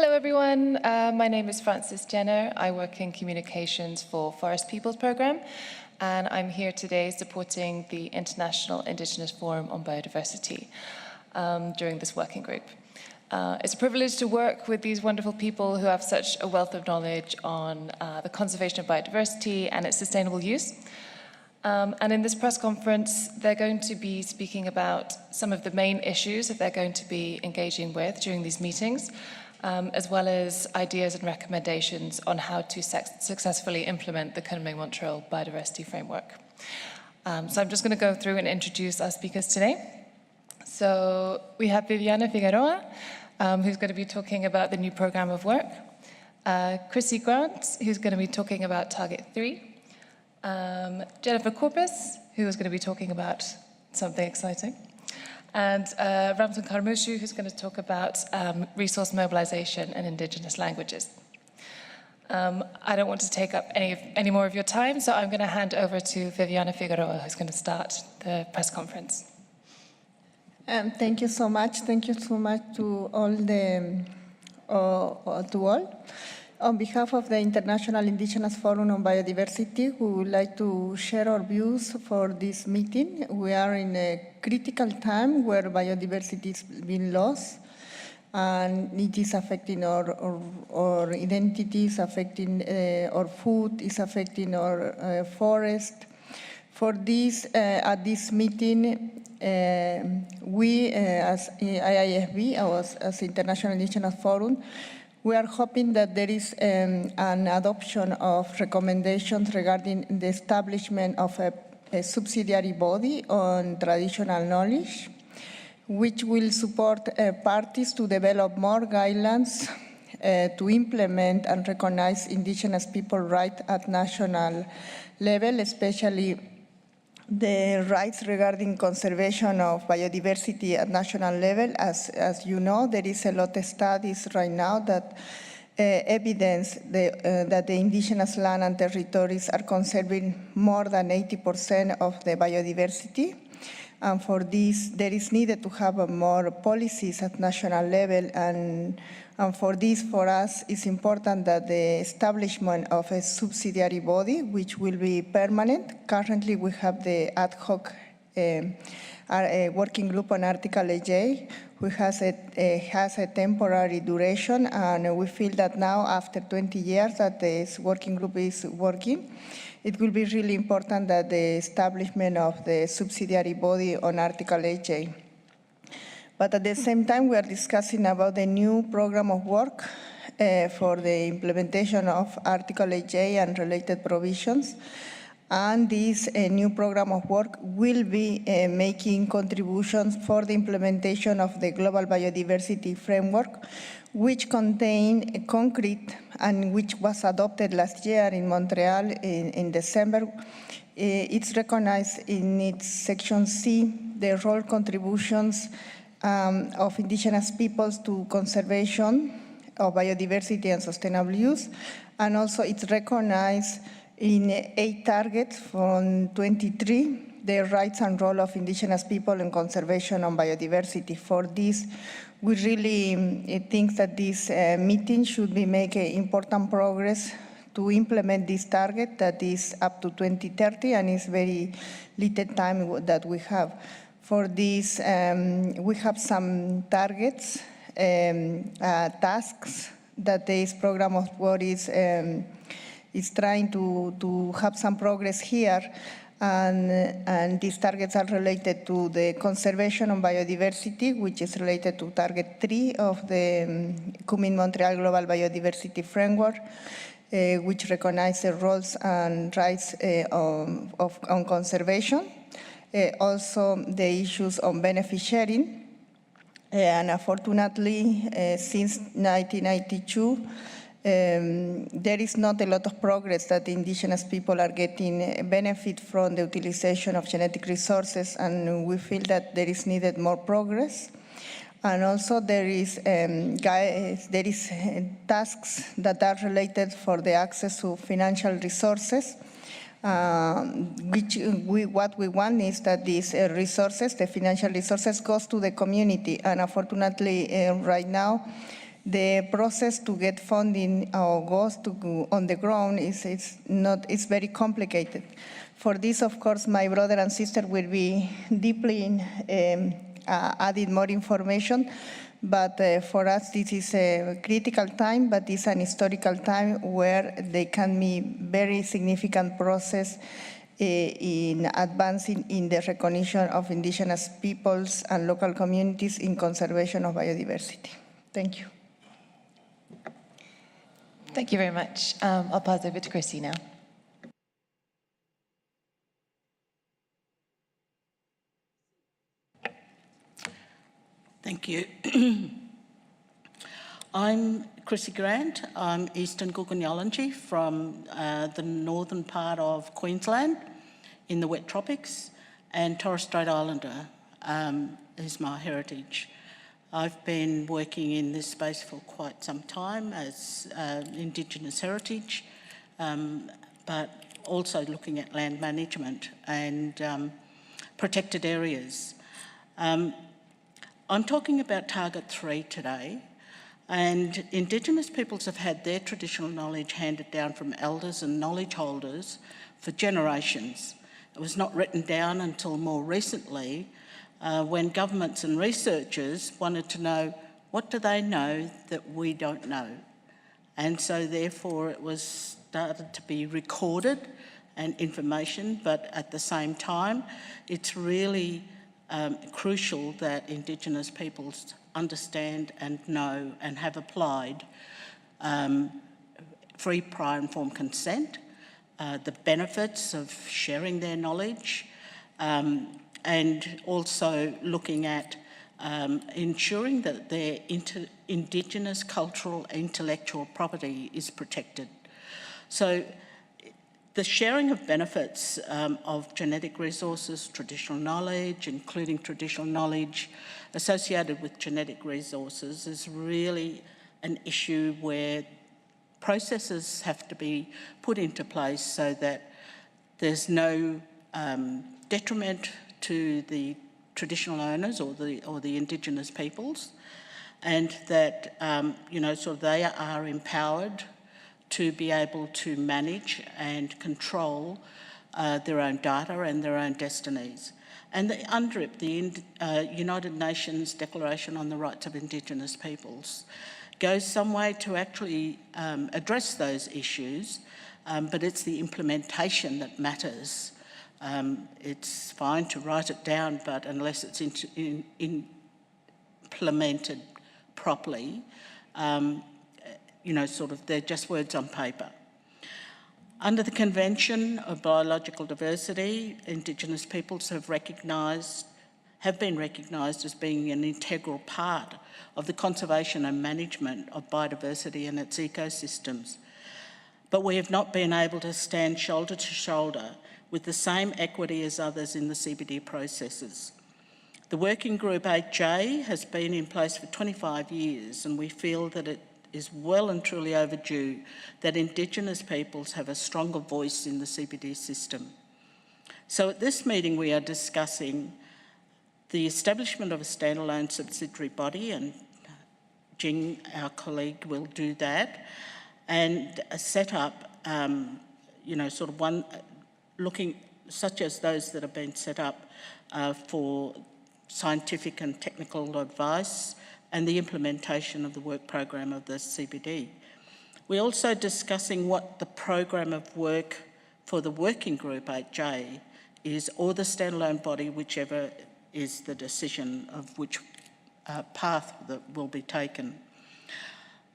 Hello everyone, my name is fjenner. I work in communications for Forest Peoples Programme, and I'm here today supporting the International Indigenous Forum on Biodiversity during this working group. It's a privilege to work with these wonderful people who have such a wealth of knowledge on the conservation of biodiversity and its sustainable use. And in this press conference, they're going to be speaking about some of the main issues that they're going to be engaging with during these meetings, as well as ideas and recommendations on how to successfully implement the Kunming-Montreal Biodiversity Framework. So I'm just going to go through and introduce our speakers today. So we have Viviana FIgueroa, who's going to be talking about the new program of work. Chrissy, who's going to be talking about Target 3. Jennifer Corpuz, who is going to be talking about something exciting. And Ramson Karmushi, who's going to talk about resource mobilization and Indigenous languages. I don't want to take up any more of your time, so I'm going to hand over to Viviana FIgueroa, who's going to start the press conference. Thank you so much. Thank you so much to all. On behalf of the International Indigenous Forum on Biodiversity, we would like to share our views for this meeting. We are in a critical time where biodiversity is being lost, and it is affecting our identities, affecting our food, is affecting our forest. For this, at this meeting, we as IIFB, as International Indigenous Forum, we are hoping that there is an adoption of recommendations regarding the establishment of a subsidiary body on traditional knowledge, which will support parties to develop more guidelines to implement and recognize Indigenous people rights at national level, especially the rights regarding conservation of biodiversity at national level. As you know, there is a lot of studies right now that evidence that the indigenous land and territories are conserving more than 80% of the biodiversity. And for this, there is needed to have more policies at national level. And for this, for us, it's important that the establishment of a subsidiary body, which will be permanent. Currently, we have the ad hoc working group on Article AJ, which has a temporary duration, and we feel that now, after 20 years that this working group is working, it will be really important that the establishment of the subsidiary body on Article AJ. But at the same time, we are discussing about the new program of work for the implementation of Article AJ and related provisions. And this new program of work will be making contributions for the implementation of the Global Biodiversity Framework, which contain a concrete and which was adopted last year in Montreal in December. It's recognized in its Section C, the role contributions of Indigenous peoples to conservation of biodiversity and sustainable use, and also it's recognized in 8 targets from 23, the rights and role of Indigenous people in conservation on biodiversity. For this, we really think that this meeting should be making important progress to implement this target that is up to 2030, and it's very little time that we have. For this, we have some targets, tasks that this program of work is trying to have some progress here, and these targets are related to the conservation of biodiversity, which is related to Target 3 of the Kunming-Montreal Global Biodiversity Framework, which recognizes the roles and rights on conservation. Also, the issues on benefit sharing, and unfortunately, since 1992, there is not a lot of progress that Indigenous people are getting benefit from the utilization of genetic resources, and we feel that there is needed more progress. And also there is tasks that are related for the access to financial resources, what we want is that these resources, the financial resources, goes to the community. And unfortunately, right now, the process to get funding or goes to go on the ground it's very complicated. For this, of course, my brother and sister will be deeply adding more information, but for us this is a critical time, but it's an historical time where there can be very significant process in advancing in the recognition of indigenous peoples and local communities in conservation of biodiversity. Thank you. Thank you very much. I'll pass over to Chrissy now. Thank you. I'm Chrissy Grant. I'm Eastern Gugunyalanji from the northern part of Queensland in the wet tropics, and Torres Strait Islander is my heritage. I've been working in this space for quite some time as Indigenous heritage, but also looking at land management and protected areas. I'm talking about Target 3 today, and Indigenous peoples have had their traditional knowledge handed down from elders and knowledge holders for generations. It was not written down until more recently when governments and researchers wanted to know, what do they know that we don't know? And so therefore it was started to be recorded and information, but at the same time, it's really crucial that Indigenous peoples understand and know and have applied free, prior informed consent, the benefits of sharing their knowledge, and also looking at ensuring that their Indigenous cultural intellectual property is protected. So the sharing of benefits of genetic resources, traditional knowledge, including traditional knowledge associated with genetic resources, is really an issue where processes have to be put into place so that there's no detriment to the traditional owners or the Indigenous peoples, and that sort of they are empowered to be able to manage and control their own data and their own destinies. And the UNDRIP, the United Nations Declaration on the Rights of Indigenous Peoples, goes some way to actually address those issues, but it's the implementation that matters. It's fine to write it down, but unless it's implemented properly, they're just words on paper. Under the Convention of Biological Diversity, Indigenous peoples have been recognised as being an integral part of the conservation and management of biodiversity and its ecosystems. But we have not been able to stand shoulder to shoulder with the same equity as others in the CBD processes. The Working Group 8J has been in place for 25 years, and we feel that it is well and truly overdue that Indigenous peoples have a stronger voice in the CBD system. So at this meeting we are discussing the establishment of a standalone subsidiary body, and Jing, our colleague, will do that, and set up, one looking such as those that have been set up for scientific and technical advice and the implementation of the work program of the CBD. We're also discussing what the program of work for the Working Group 8J is, or the standalone body, whichever is the decision of which path that will be taken.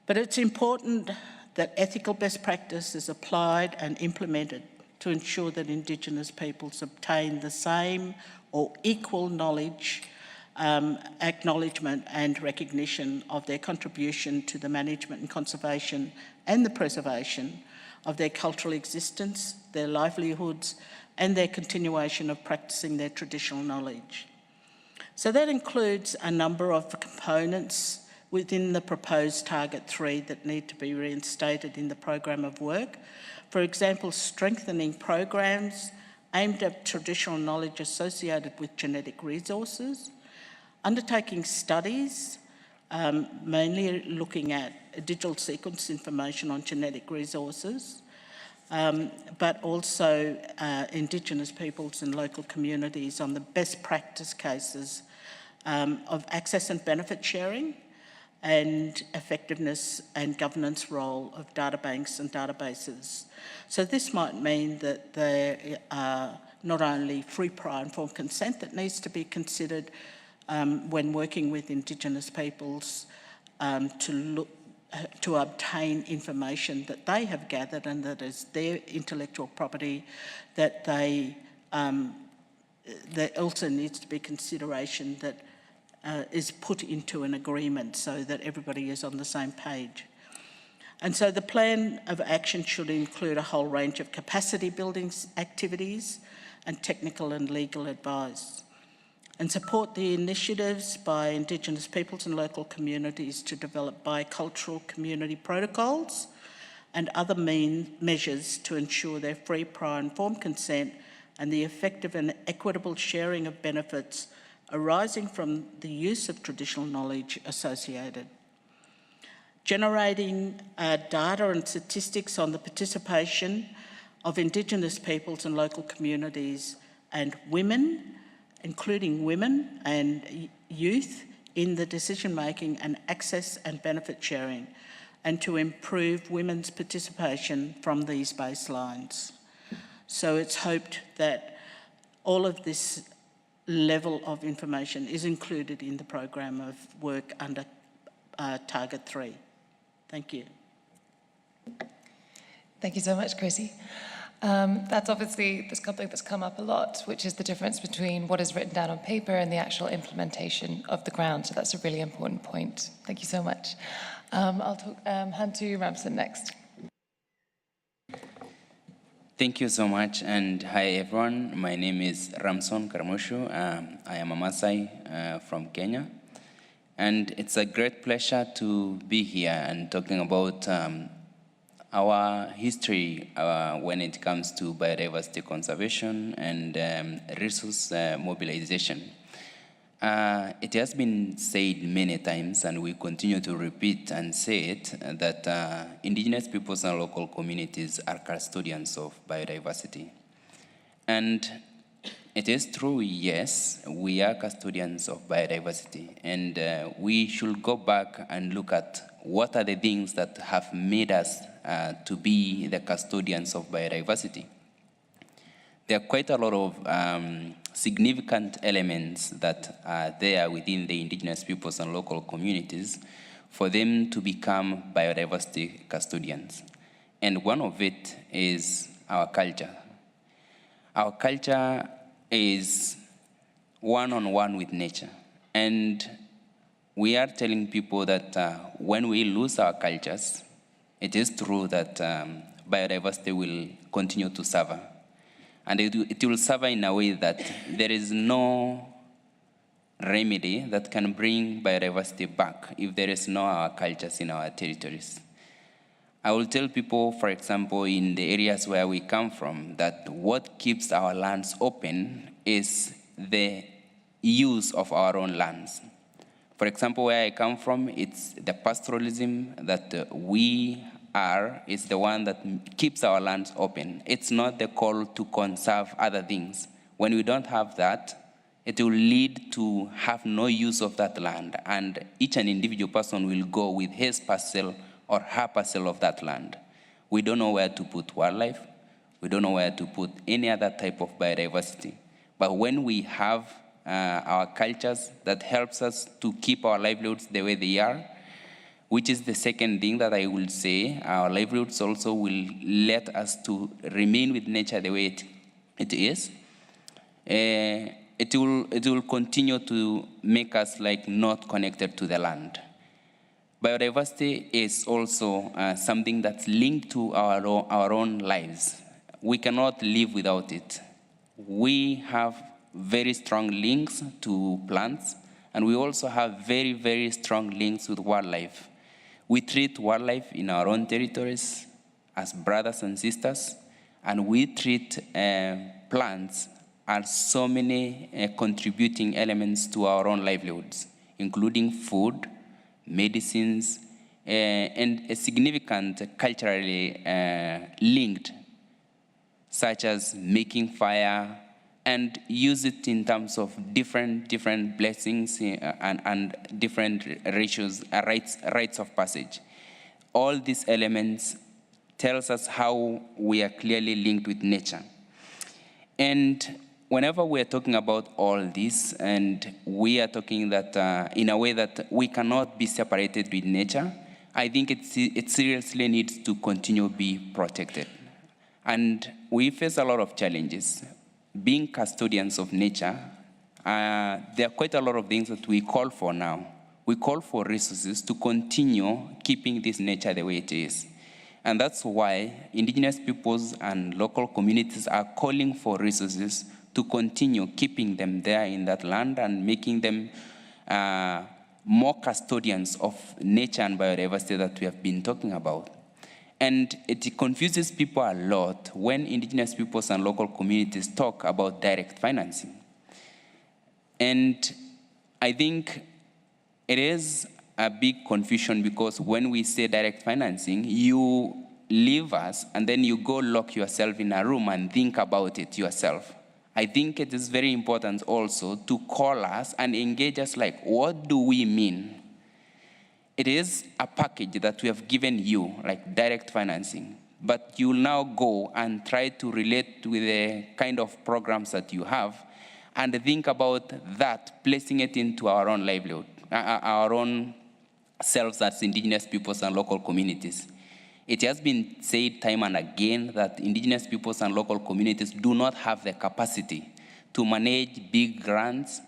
But it's important that ethical best practice is applied and implemented to ensure that Indigenous peoples obtain the same or equal knowledge, acknowledgement and recognition of their contribution to the management and conservation and the preservation of their cultural existence, their livelihoods, and their continuation of practicing their traditional knowledge. So that includes a number of components within the proposed Target 3 that need to be reinstated in the program of work. For example, strengthening programs aimed at traditional knowledge associated with genetic resources, undertaking studies mainly looking at digital sequence information on genetic resources, but also Indigenous peoples and local communities on the best practice cases of access and benefit sharing and effectiveness and governance role of databanks and databases. So this might mean that there are not only free, prior, informed consent that needs to be considered when working with Indigenous peoples to obtain information that they have gathered and that is their intellectual property, that there also needs to be consideration that is put into an agreement so that everybody is on the same page. And so the plan of action should include a whole range of capacity building activities and technical and legal advice, and support the initiatives by Indigenous peoples and local communities to develop bicultural community protocols and other measures to ensure their free, prior, informed consent and the effective and equitable sharing of benefits arising from the use of traditional knowledge associated. Generating data and statistics on the participation of Indigenous peoples and local communities and women, including women and youth, in the decision-making and access and benefit sharing, and to improve women's participation from these baselines. So it's hoped that all of this level of information is included in the program of work under Target 3. Thank you. Thank you so much, Chrissy. That's obviously something that's come up a lot, which is the difference between what is written down on paper and the actual implementation of the ground. So that's a really important point. Thank you so much. I'll hand to Ramson next. Thank you so much, and hi everyone. My name is Ramson Karmushi. I am a Maasai from Kenya, and it's a great pleasure to be here and talking about our history when it comes to biodiversity conservation and resource mobilization. It has been said many times, and we continue to repeat and say it, that Indigenous peoples and local communities are custodians of biodiversity. And it is true, yes, we are custodians of biodiversity, and we should go back and look at what are the things that have made us to be the custodians of biodiversity. There are quite a lot of significant elements that are there within the Indigenous peoples and local communities for them to become biodiversity custodians. And one of it is our culture. Our culture is one-on-one with nature. And we are telling people that when we lose our cultures, it is true that biodiversity will continue to suffer. And it will suffer in a way that there is no remedy that can bring biodiversity back if there is no our cultures in our territories. I will tell people, for example, in the areas where we come from, that what keeps our lands open is the use of our own lands. For example, where I come from, it's the pastoralism that we is the one that keeps our lands open. It's not the call to conserve other things. When we don't have that, it will lead to have no use of that land, and each and individual person will go with his parcel or her parcel of that land. We don't know where to put wildlife. We don't know where to put any other type of biodiversity. But when we have our cultures, that helps us to keep our livelihoods the way they are, which is the second thing that I will say. Our livelihoods also will let us to remain with nature the way it is. It will continue to make us like not connected to the land. Biodiversity is also something that's linked to our own lives. We cannot live without it. We have very strong links to plants, and we also have very, very strong links with wildlife. We treat wildlife in our own territories as brothers and sisters, and we treat plants as so many contributing elements to our own livelihoods, including food, medicines, and a significant culturally linked, such as making fire, and use it in terms of different blessings and different rituals, rites of passage. All these elements tells us how we are clearly linked with nature. And whenever we're talking about all this, and we are talking that in a way that we cannot be separated with nature, I think it seriously needs to continue to be protected. And we face a lot of challenges. Being custodians of nature, there are quite a lot of things that we call for now. We call for resources to continue keeping this nature the way it is. And that's why Indigenous peoples and local communities are calling for resources to continue keeping them there in that land and making them more custodians of nature and biodiversity that we have been talking about. And it confuses people a lot when Indigenous peoples and local communities talk about direct financing. And I think it is a big confusion because when we say direct financing, you leave us and then you go lock yourself in a room and think about it yourself. I think it is very important also to call us and engage us like, what do we mean? It is a package that we have given you, like direct financing, but you'll now go and try to relate with the kind of programs that you have and think about that, placing it into our own livelihood, our own selves as Indigenous peoples and local communities. It has been said time and again that Indigenous peoples and local communities do not have the capacity to manage big grants.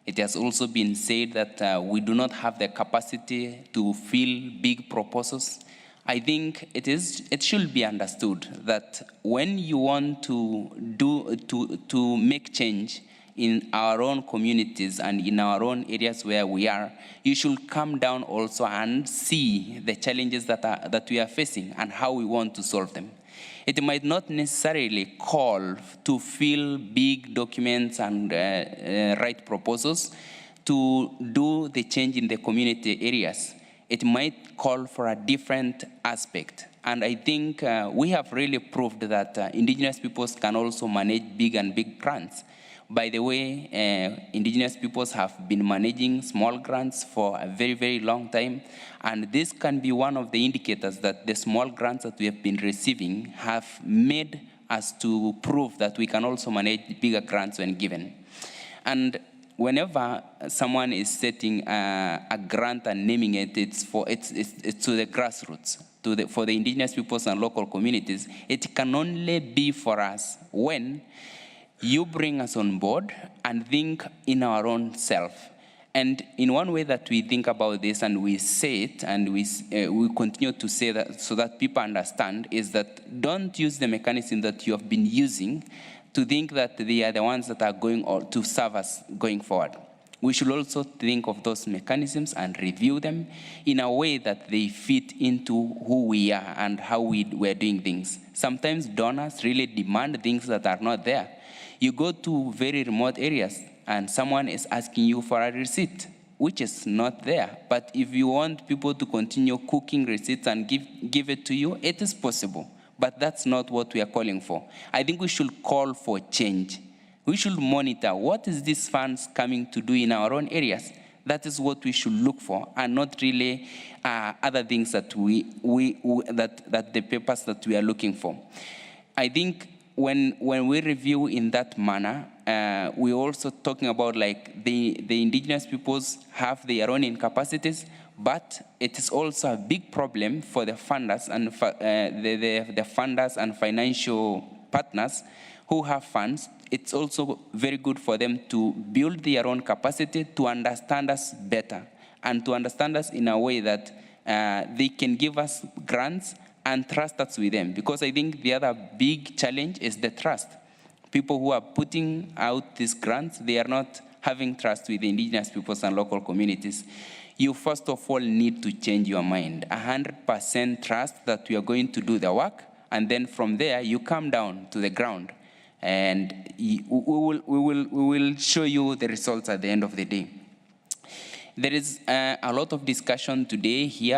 It has also been said that we do not have the capacity to fill big proposals. I think it should be understood that when you want to make change in our own communities and in our own areas where we are, you should come down also and see the challenges that we are facing and how we want to solve them. It might not necessarily call to fill big documents and write proposals to do the change in the community areas. It might call for a different aspect. And I think we have really proved that Indigenous peoples can also manage big grants. By the way, Indigenous peoples have been managing small grants for a very long time, and this can be one of the indicators that the small grants that we have been receiving have made us to prove that we can also manage bigger grants when given. And whenever someone is setting a grant and naming it, it's to the grassroots, for the Indigenous peoples and local communities. It can only be for us when you bring us on board and think in our own self. And in one way that we think about this and we say it and we continue to say that so that people understand is that don't use the mechanism that you have been using to think that they are the ones that are going to serve us going forward. We should also think of those mechanisms and review them in a way that they fit into who we are and how we're doing things. Sometimes donors really demand things that are not there. You go to very remote areas and someone is asking you for a receipt, which is not there. But if you want people to continue cooking receipts and give it to you, it is possible. But that's not what we are calling for. I think we should call for change. We should monitor what is these funds coming to do in our own areas. That is what we should look for, and not really other things that that the papers that we are looking for. I think when we review in that manner, we're also talking about like the Indigenous peoples have their own incapacities, but it is also a big problem for the funders and the funders and financial partners who have funds. It's also very good for them to build their own capacity to understand us better and to understand us in a way that they can give us grants and trust us with them. Because I think the other big challenge is the trust. People who are putting out these grants, they are not having trust with the Indigenous peoples and local communities. You first of all need to change your mind. 100% trust that we are going to do the work, and then from there you come down to the ground, and we will show you the results at the end of the day. There is a lot of discussion today here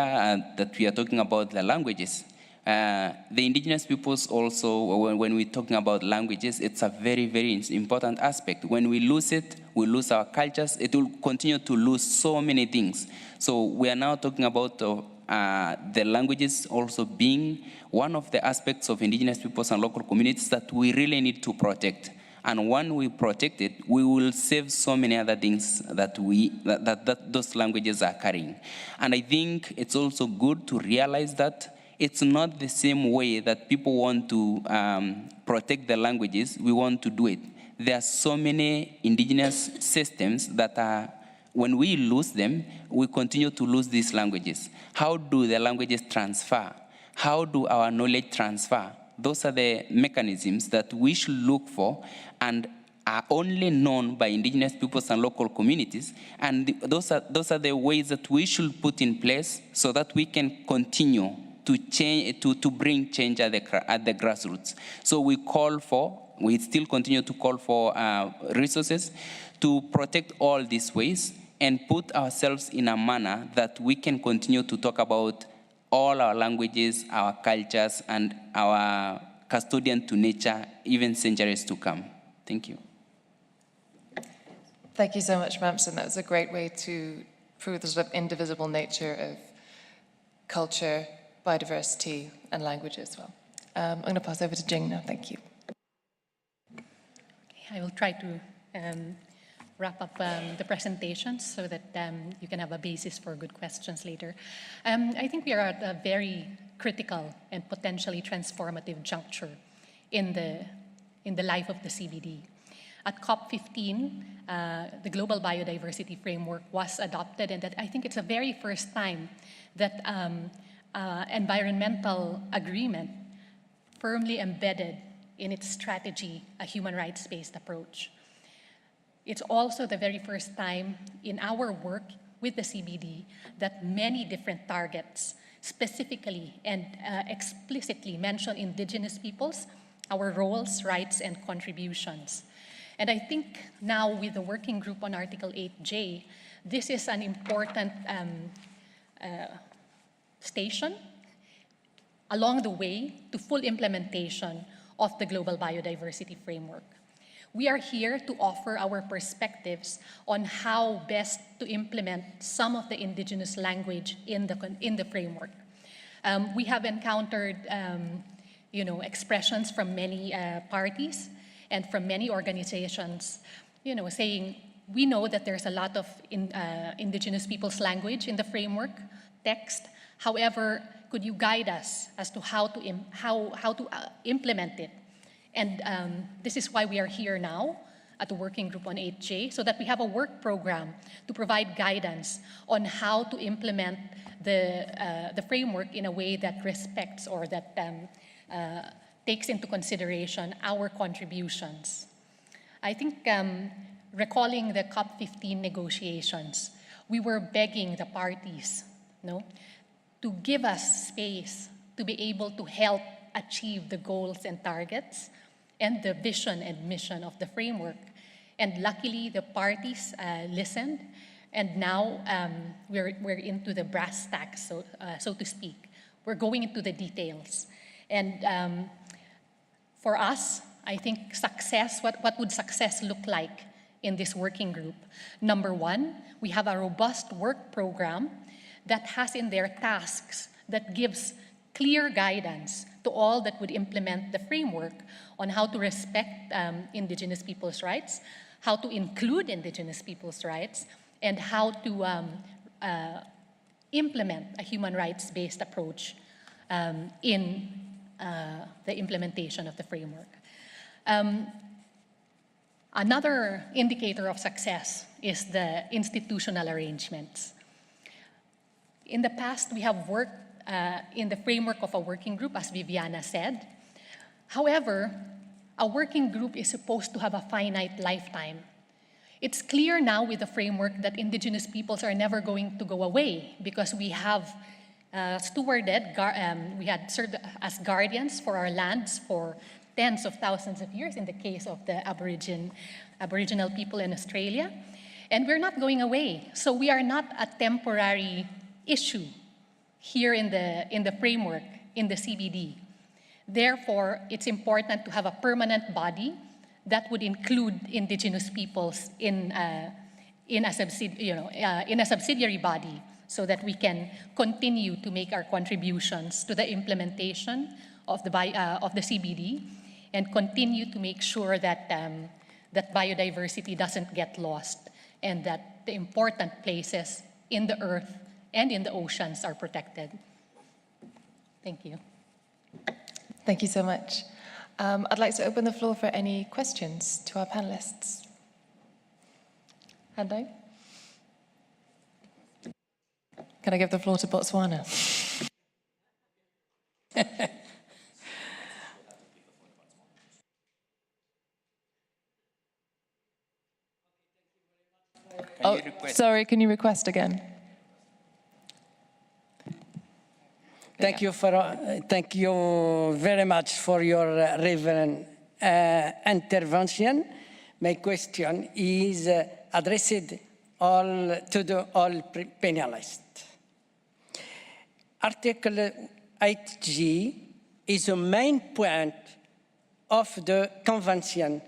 that we are talking about the languages. The indigenous peoples also, when we're talking about languages, it's a very, very important aspect. When we lose it, we lose our cultures. It will continue to lose so many things. So we are now talking about the languages also being one of the aspects of indigenous peoples and local communities that we really need to protect. And when we protect it, we will save so many other things that those languages are carrying. And I think it's also good to realize that it's not the same way that people want to protect the languages, we want to do it. There are so many indigenous systems that are, when we lose them, we continue to lose these languages. How do the languages transfer? How do our knowledge transfer? Those are the mechanisms that we should look for and are only known by indigenous peoples and local communities. And those are the ways that we should put in place so that we can continue to change, to bring change at the grassroots. So we still continue to call for resources to protect all these ways and put ourselves in a manner that we can continue to talk about all our languages, our cultures, and our custodian to nature, even centuries to come. Thank you. Thank you so much, Ramson. That was a great way to prove the sort of indivisible nature of culture, biodiversity, and language as well. I'm going to pass over to Jing now. Thank you. I will try to wrap up the presentation so that you can have a basis for good questions later. I think we are at a very critical and potentially transformative juncture in the life of the CBD. At COP15, the Global Biodiversity Framework was adopted, and that I think it's the very first time that environmental agreement firmly embedded in its strategy a human rights-based approach. It's also the very first time in our work with the CBD that many different targets specifically and explicitly mention indigenous peoples, our roles, rights, and contributions. And I think now with the working group on Article 8J, this is an important station along the way to full implementation of the Global Biodiversity Framework. We are here to offer our perspectives on how best to implement some of the indigenous language in the framework. We have encountered expressions from many parties and from many organizations, saying, we know that there's a lot of indigenous people's language in the framework text. However, could you guide us as to how to implement it? And this is why we are here now at the Working Group on 8J, so that we have a work program to provide guidance on how to implement the framework in a way that respects or that takes into consideration our contributions. I think recalling the COP15 negotiations, we were begging the parties to give us space to be able to help achieve the goals and targets and the vision and mission of the framework. And luckily, the parties listened, and now we're into the brass tacks, so to speak. We're going into the details. And for us, I think success, what would success look like in this working group? Number one, we have a robust work program that has in their tasks that gives clear guidance to all that would implement the framework on how to respect indigenous people's rights, how to include indigenous people's rights, and how to implement a human rights-based approach in the implementation of the framework. Another indicator of success is the institutional arrangements. In the past, we have worked in the framework of a working group, as Viviana said. However, a working group is supposed to have a finite lifetime. It's clear now with the framework that indigenous peoples are never going to go away because we have we had served as guardians for our lands for tens of thousands of years in the case of the Aboriginal people in Australia. And we're not going away. So we are not a temporary issue here in the framework, in the CBD. Therefore, it's important to have a permanent body that would include Indigenous peoples in a subsidiary body, so that we can continue to make our contributions to the implementation of the CBD and continue to make sure that, that biodiversity doesn't get lost and that the important places in the earth and in the oceans are protected. Thank you. Thank you so much. I'd like to open the floor for any questions to our panelists. Hand down. Can I give the floor to Botswana? Oh, sorry, can you request again? Thank you very much for your relevant intervention. My question is addressed to all panelists. Article 8G is a main point of the Convention,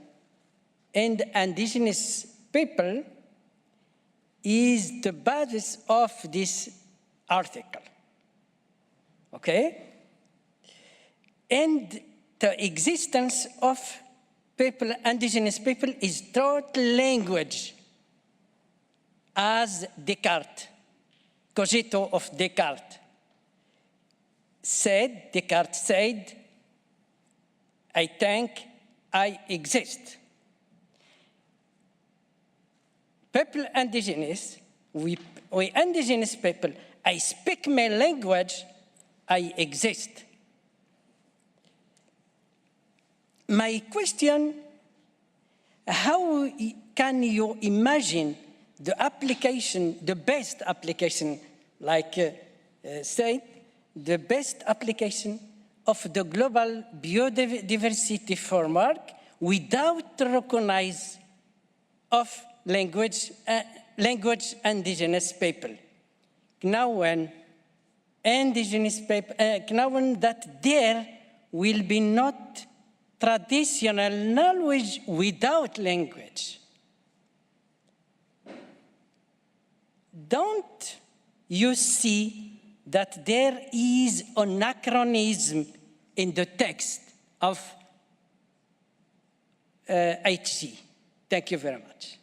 and Indigenous people is the basis of this article. Okay? And the existence of people, Indigenous people, is taught language, as Descartes, cogito of Descartes, said, Descartes said, I think, I exist. People Indigenous, we Indigenous people, I speak my language, I exist. My question, how can you imagine the application, the best application, like said, the best application of the global biodiversity framework without recognize of language Indigenous people? Now when Indigenous people, now that there will be not traditional knowledge without language. Don't you see that there is anachronism in the text of HG? Thank you very much.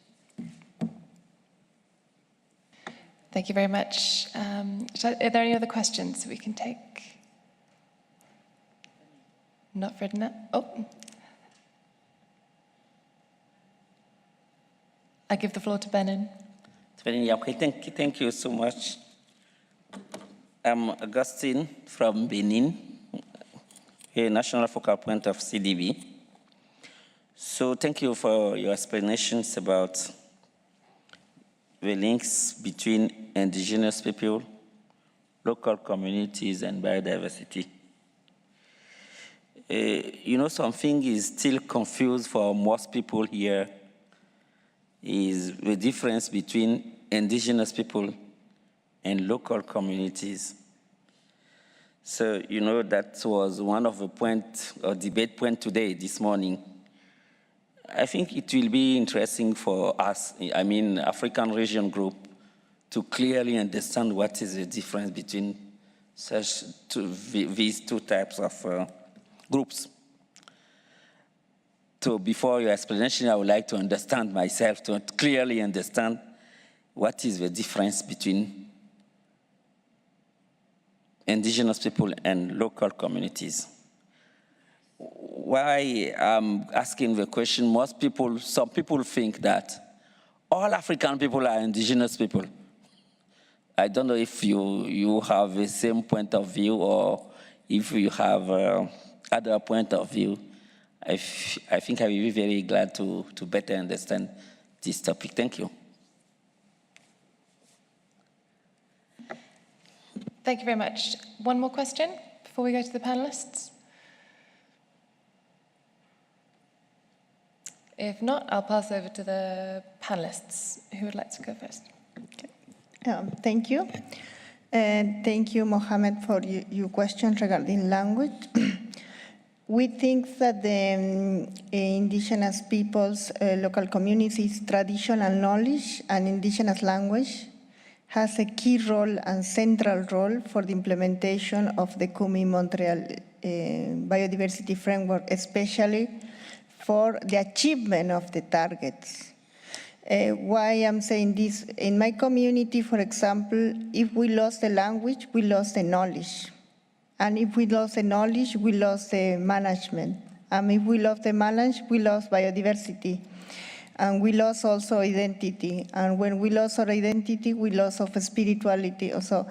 Thank you very much. Are there any other questions we can take? Not Ferdinand. Oh. I give the floor to Benin. Okay, thank you so much. I'm Augustine from Benin, a national focal point of CDB. So thank you for your explanations about the links between Indigenous people, local communities, and biodiversity. You know, something is still confused for most people here is the difference between Indigenous people and local communities. So, you know, that was one of the points or debate point today, this morning. I think it will be interesting for us, I mean, African region group, to clearly understand what is the difference between these two types of groups. So before your explanation, I would like to understand myself, to clearly understand what is the difference between Indigenous people and local communities. Why I'm asking the question, some people think that all African people are Indigenous people. I don't know if you have the same point of view or if you have other point of view. I think I will be very glad to better understand this topic. Thank you. Thank you very much. One more question before we go to the panelists? If not, I'll pass over to the panelists. Who would like to go first? Thank you. And thank you, Mohammed, for your question regarding language. We think that the indigenous peoples, local communities, traditional knowledge and indigenous language has a key role and central role for the implementation of the Kunming-Montreal biodiversity framework, especially for the achievement of the targets. Why I'm saying this, in my community, for example, if we lost the language, we lost the knowledge. And if we lost the knowledge, we lost the management. If we lost the management, we lost biodiversity. And we lost also identity. And when we lost our identity, we lost of spirituality. Also,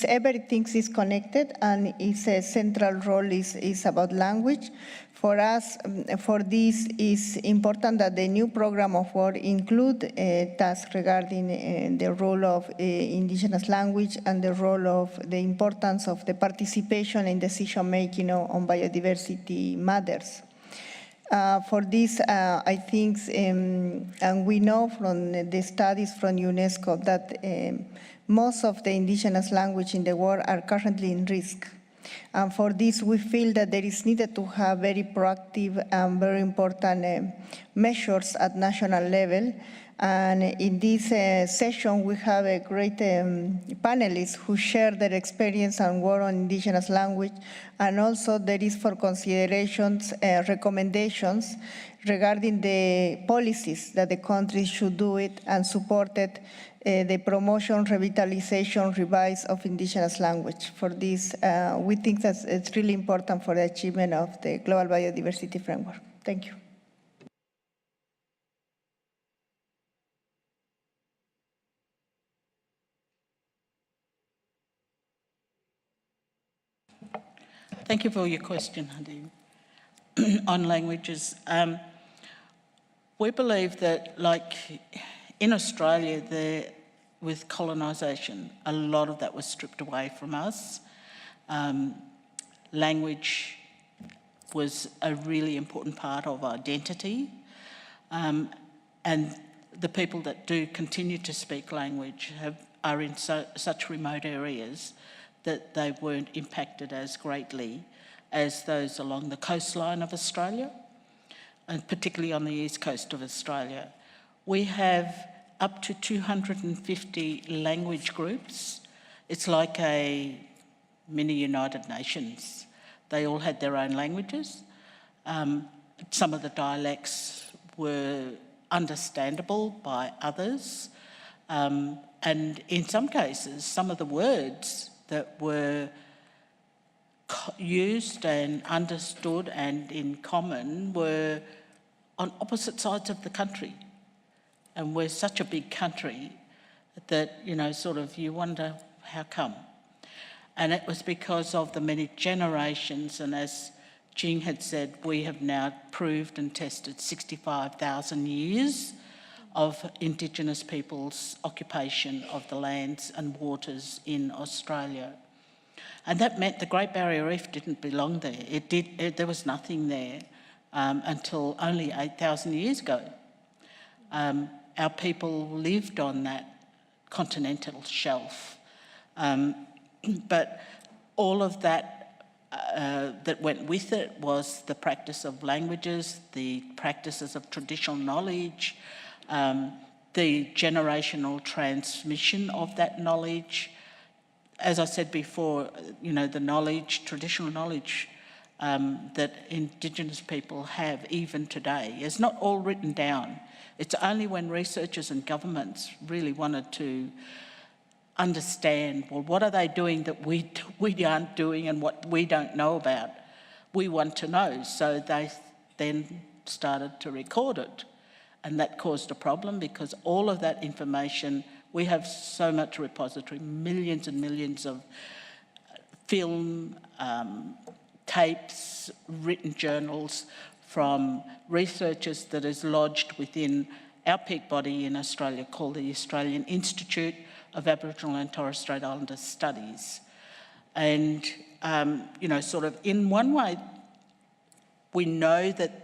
everything is connected, and its a central role is about language. For us, for this, is important that the new program of work include tasks regarding the role of indigenous language and the role of the importance of the participation in decision-making on biodiversity matters. For this, I think, and we know from the studies from UNESCO that most of the indigenous language in the world are currently in risk. And for this, we feel that there is needed to have very proactive and very important measures at national level. And in this session, we have a great panelists who share their experience and work on indigenous language. And also there is for considerations, recommendations regarding the policies that the countries should do it and support it, the promotion, revitalization, revise of indigenous language. For this, we think that it's really important for the achievement of the global biodiversity framework. Thank you. Thank you for your question, Hadi, on languages. We believe that, like in Australia, with colonisation, a lot of that was stripped away from us. Language was a really important part of identity, and the people that do continue to speak language are in such remote areas that they weren't impacted as greatly as those along the coastline of Australia, and particularly on the east coast of Australia. We have up to 250 language groups. It's like a mini United Nations. They all had their own languages. Some of the dialects were understandable by others, and in some cases, some of the words that were used and understood and in common were on opposite sides of the country. And we're such a big country that, you wonder how come. And it was because of the many generations, and as Jing had said, we have now proved and tested 65,000 years of Indigenous people's occupation of the lands and waters in Australia. And that meant the Great Barrier Reef didn't belong there. There was nothing there until only 8,000 years ago. Our people lived on that continental shelf. But all of that that went with it was the practice of languages, the practices of traditional knowledge, the generational transmission of that knowledge. As I said before, the knowledge, traditional knowledge that Indigenous people have even today is not all written down. It's only when researchers and governments really wanted to understand, well, what are they doing that we aren't doing and what we don't know about? We want to know, so they then started to record it. And that caused a problem because all of that information, we have so much repository, millions and millions of film, tapes, written journals from researchers that is lodged within our peak body in Australia called the Australian Institute of Aboriginal and Torres Strait Islander Studies. And, in one way, we know that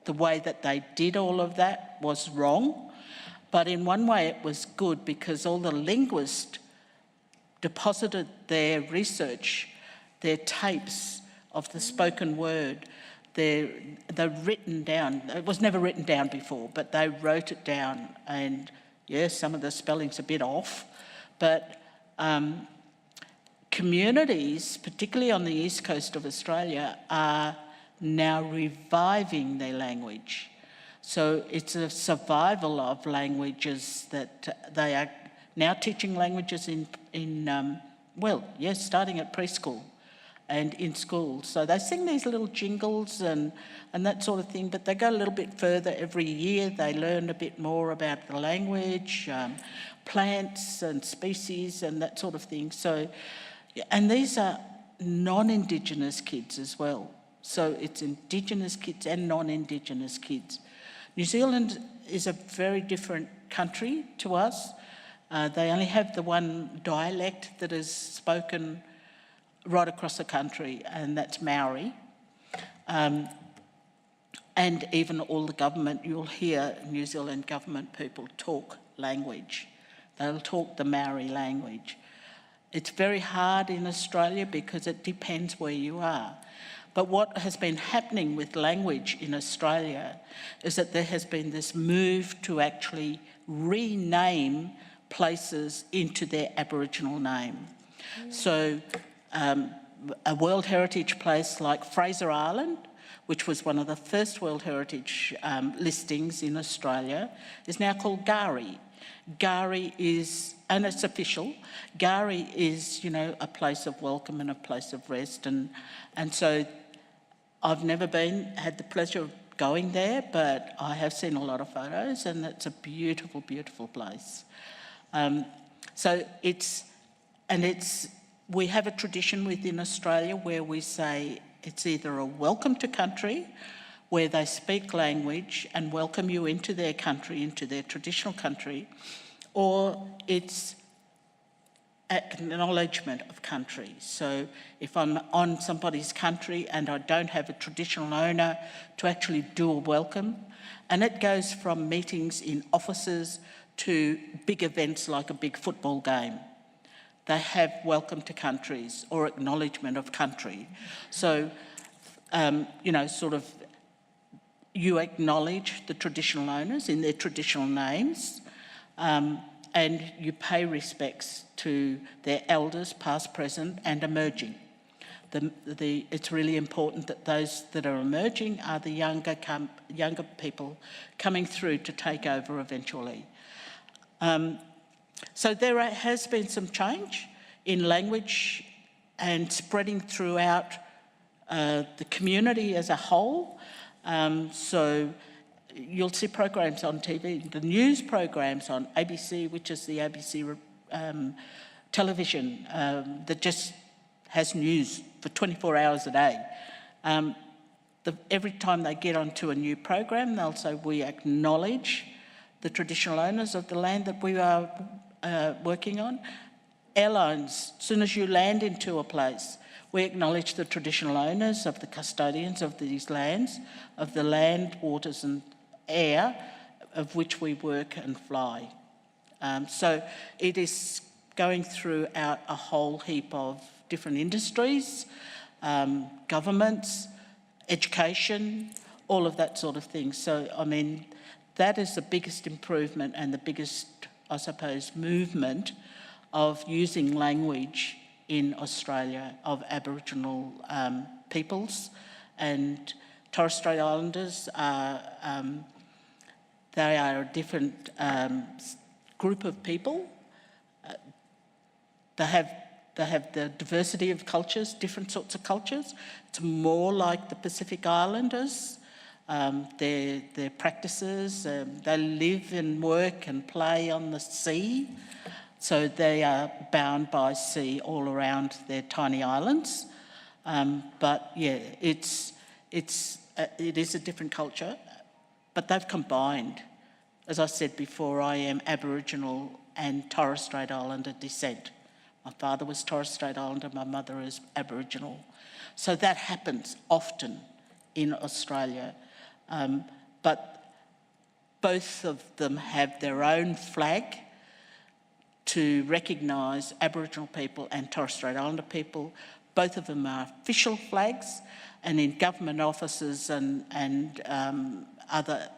the way that they did all of that was wrong, But in one way it was good because all the linguists deposited their research, their tapes of the spoken word, they're written down. It was never written down before, but they wrote it down. And yes, some of the spelling's a bit off, but communities, particularly on the east coast of Australia, are now reviving their language. So it's a survival of languages that they are now teaching languages starting at preschool and in school. So they sing these little jingles and that sort of thing, but they go a little bit further every year. They learn a bit more about the language, plants and species and that sort of thing. So, and these are non-Indigenous kids as well. So it's Indigenous kids and non-Indigenous kids. New Zealand is a very different country to us. They only have the one dialect that is spoken right across the country, and that's Maori. And even all the government, you'll hear New Zealand government people talk language. They'll talk the Maori language. It's very hard in Australia because it depends where you are. But what has been happening with language in Australia is that there has been this move to actually rename places into their Aboriginal name. So a World Heritage place like Fraser Island, which was one of the first World Heritage listings in Australia, is now called Gari. Gari is, and it's official, Gari is, you know, a place of welcome and a place of rest. And so I've never had the pleasure of going there, but I have seen a lot of photos and it's a beautiful, beautiful place. We have a tradition within Australia where we say it's either a welcome to country, where they speak language and welcome you into their country, into their traditional country, or it's acknowledgement of country. So if I'm on somebody's country and I don't have a traditional owner to actually do a welcome, and it goes from meetings in offices to big events like a big football game. They have welcome to countries or acknowledgement of country. So, you acknowledge the traditional owners in their traditional names, and you pay respects to their elders, past, present, and emerging. It's really important that those that are emerging are the younger people coming through to take over eventually. So there has been some change in language and spreading throughout the community as a whole. So you'll see programs on TV, the news programs on ABC, which is the ABC television that just has news for 24 hours a day. Every time they get onto a new program, they'll say, we acknowledge the traditional owners of the land that we are working on. Airlines, as soon as you land into a place, we acknowledge the traditional owners of the custodians of these lands, of the land, waters and air of which we work and fly. So it is going throughout a whole heap of different industries, governments, education, all of that sort of thing. So, I mean, that is the biggest improvement and the biggest, I suppose, movement of using language in Australia of Aboriginal peoples. And Torres Strait Islanders are, they are a different group of people. They have the diversity of cultures, different sorts of cultures. It's more like the Pacific Islanders. Their practices, they live and work and play on the sea. So they are bound by sea all around their tiny islands. But yeah, it is a different culture, but they've combined. As I said before, I am Aboriginal and Torres Strait Islander descent. My father was Torres Strait Islander, my mother is Aboriginal. So that happens often in Australia. But both of them have their own flag to recognise Aboriginal people and Torres Strait Islander people. Both of them are official flags, and in government offices and other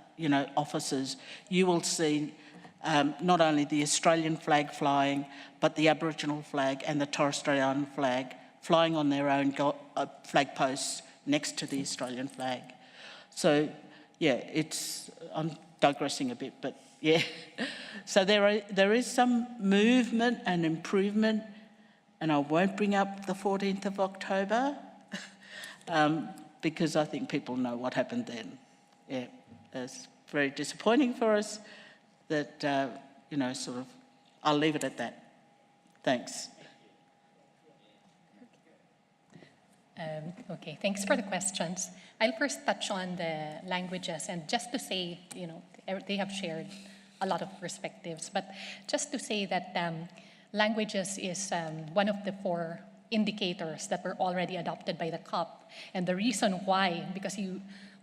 offices, you will see not only the Australian flag flying, but the Aboriginal flag and the Torres Strait Islander flag flying on their own flag posts next to the Australian flag. So, yeah, I'm digressing a bit, but yeah. So there is some movement and improvement, and I won't bring up the 14th of October because I think people know what happened then. Yeah, it's very disappointing for us that, I'll leave it at that. Thanks. Okay, thanks for the questions. I'll first touch on the languages, and just to say, they have shared a lot of perspectives, but just to say that languages is one of the 4 indicators that were already adopted by the COP. And the reason why, because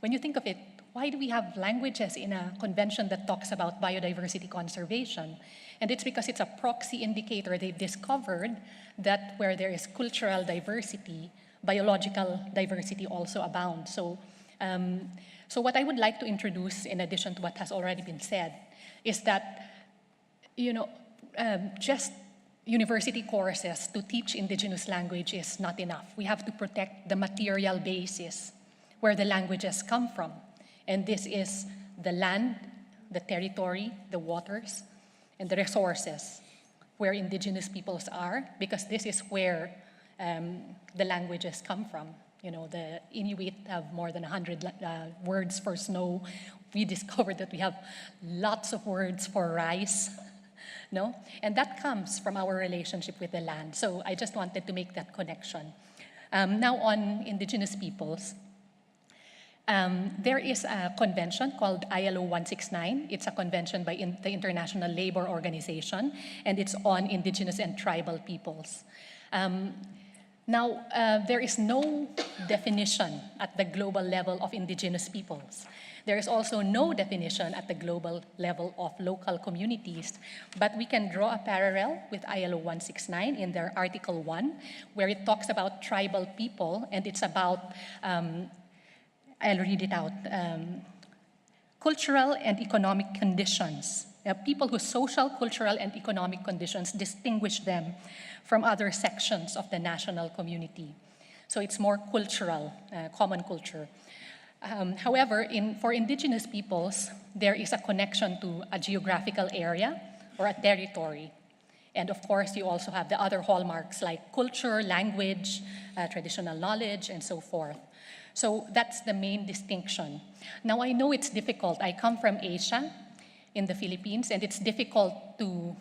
when you think of it, why do we have languages in a convention that talks about biodiversity conservation? And it's because it's a proxy indicator. They've discovered that where there is cultural diversity, biological diversity also abounds. So what I would like to introduce, in addition to what has already been said, is that, just university courses to teach Indigenous language is not enough. We have to protect the material basis where the languages come from. And this is the land, the territory, the waters, and the resources where Indigenous peoples are, because this is where the languages come from. The Inuit have more than 100 words for snow. We discovered that we have lots of words for rice, no? And that comes from our relationship with the land. So I just wanted to make that connection. Now on Indigenous peoples, there is a convention called ILO 169. It's a convention by the International Labour Organization, and it's on Indigenous and tribal peoples. Now, there is no definition at the global level of Indigenous peoples. There is also no definition at the global level of local communities, but we can draw a parallel with ILO 169 in their Article 1, where it talks about tribal people, and it's about, I'll read it out, cultural and economic conditions. People whose social, cultural, and economic conditions distinguish them from other sections of the national community. So it's more cultural, common culture. However, for Indigenous peoples, there is a connection to a geographical area or a territory. And of course, you also have the other hallmarks like culture, language, traditional knowledge, and so forth. So that's the main distinction. Now, I know it's difficult. I come from Asia, in the Philippines, and it's difficult to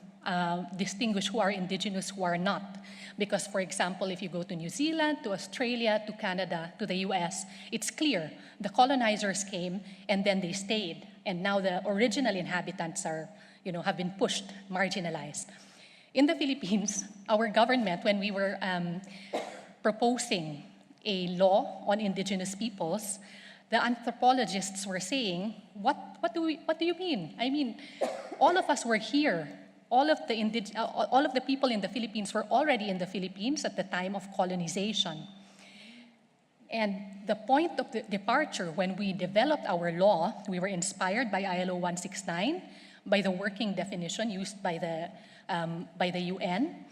distinguish who are Indigenous, who are not. Because, for example, if you go to New Zealand, to Australia, to Canada, to the US, it's clear. The colonizers came and then they stayed. And now the original inhabitants are, have been pushed, marginalized. In the Philippines, our government, when we were proposing a law on Indigenous peoples, the anthropologists were saying, what do you mean? I mean, all of us were here. All of the people in the Philippines were already in the Philippines at the time of colonization. And the point of the departure, when we developed our law, we were inspired by ILO 169, by the working definition used by the UN.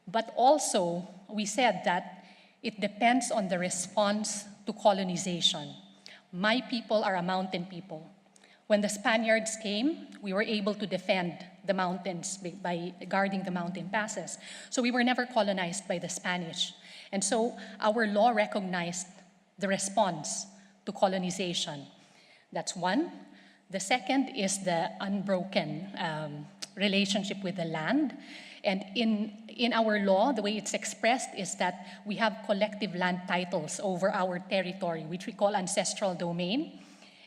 But also, we said that it depends on the response to colonization. My people are a mountain people. When the Spaniards came, we were able to defend the mountains by guarding the mountain passes. So we were never colonized by the Spanish. And so our law recognized the response to colonization. That's one. The second is the unbroken relationship with the land. And in our law, the way it's expressed is that we have collective land titles over our territory, which we call ancestral domain.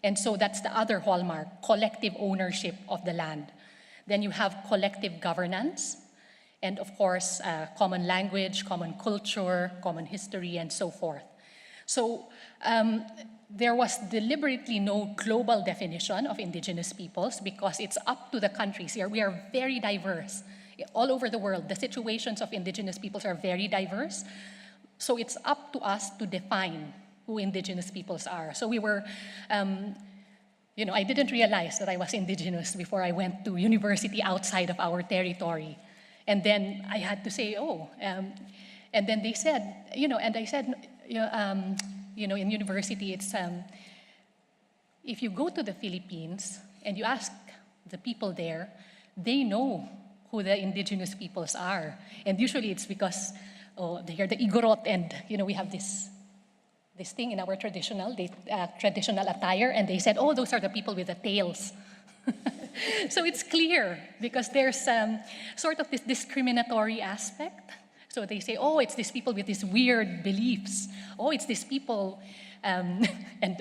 And so that's the other hallmark, collective ownership of the land. Then you have collective governance, and of course, common language, common culture, common history, and so forth. So there was deliberately no global definition of indigenous peoples because it's up to the countries here. We are very diverse. All over the world, the situations of indigenous peoples are very diverse. So it's up to us to define who indigenous peoples are. So we were, I didn't realize that I was indigenous before I went to university outside of our territory. And then I had to say, and then they said, and I said, in university, it's, if you go to the Philippines and you ask the people there, they know who the indigenous peoples are. And usually it's because they are the Igorot, and we have this thing in our traditional attire, and they said, oh, those are the people with the tails. So it's clear, because there's sort of this discriminatory aspect. So they say, oh, it's these people with these weird beliefs. Oh, it's these people, and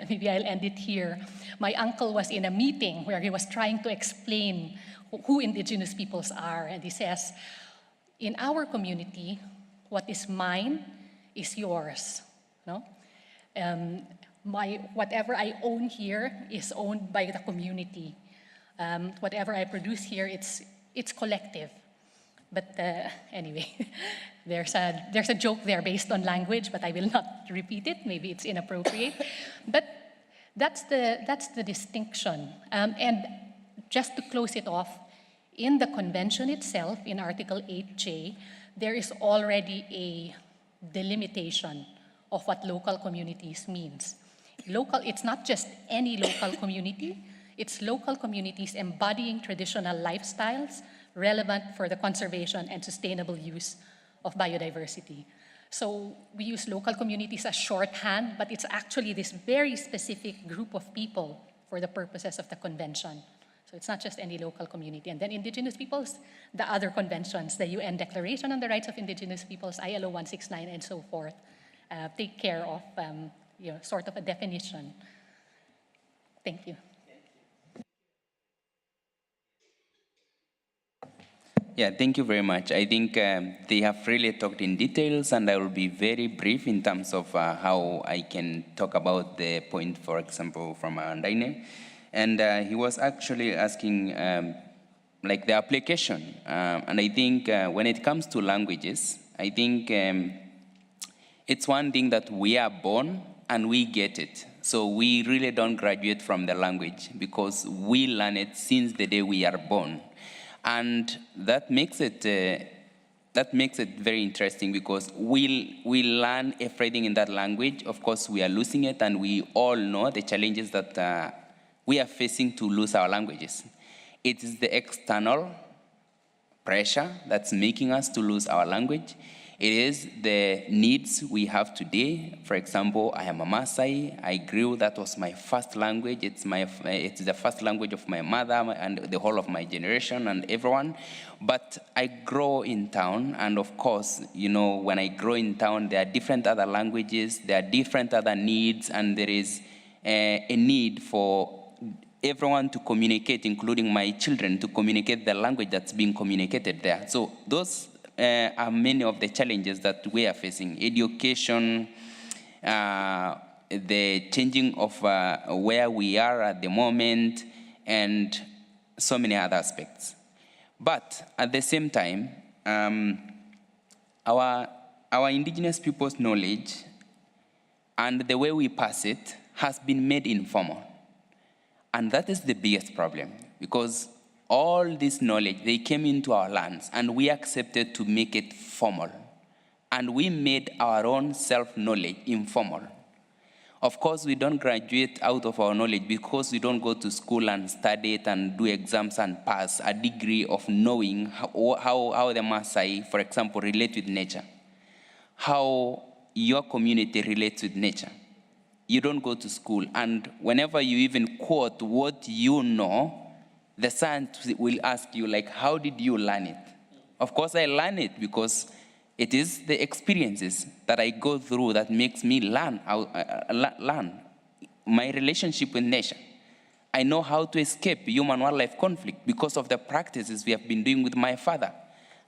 maybe I'll end it here. My uncle was in a meeting where he was trying to explain who indigenous peoples are, and he says, in our community, what is mine is yours. No? Whatever I own here is owned by the community. Whatever I produce here, it's collective. But anyway, there's a joke there based on language, but I will not repeat it. Maybe it's inappropriate. But that's the distinction. And just to close it off, in the convention itself, in Article 8J, there is already a delimitation of what local communities means. It's not just any local community, it's local communities embodying traditional lifestyles relevant for the conservation and sustainable use of biodiversity. So we use local communities as shorthand, but it's actually this very specific group of people for the purposes of the convention. So it's not just any local community. And then indigenous peoples, the other conventions, the UN Declaration on the Rights of Indigenous Peoples, ILO 169, and so forth, take care of sort of a definition. Thank you. Yeah, thank you very much. I think they have really talked in details, and I will be very brief in terms of how I can talk about the point, for example, from Andaine. And he was actually asking like the application. And I think when it comes to languages, I think it's one thing that we are born and we get it. So we really don't graduate from the language because we learn it since the day we are born. And that makes it very interesting because we learn everything in that language. Of course, we are losing it, and we all know the challenges that we are facing to lose our languages. It is the external pressure that's making us to lose our language. It is the needs we have today. For example, I am a Maasai. I grew, that was my first language. It's the first language of my mother and the whole of my generation and everyone. But I grow in town, and of course, when I grow in town, there are different other languages, there are different other needs, and there is a need for everyone to communicate, including my children, to communicate the language that's being communicated there. So those are many of the challenges that we are facing. Education, the changing of where we are at the moment, and so many other aspects. But at the same time, our indigenous people's knowledge and the way we pass it has been made informal. And that is the biggest problem, because all this knowledge, they came into our lands, and we accepted to make it formal. And we made our own self-knowledge informal. Of course, we don't graduate out of our knowledge because we don't go to school and study it and do exams and pass a degree of knowing how the Maasai, for example, relate with nature, how your community relates with nature. You don't go to school, and whenever you even quote what you know, the scientist will ask you, like, how did you learn it? Of course, I learn it because it is the experiences that I go through that makes me learn my relationship with nature. I know how to escape human-wildlife conflict because of the practices we have been doing with my father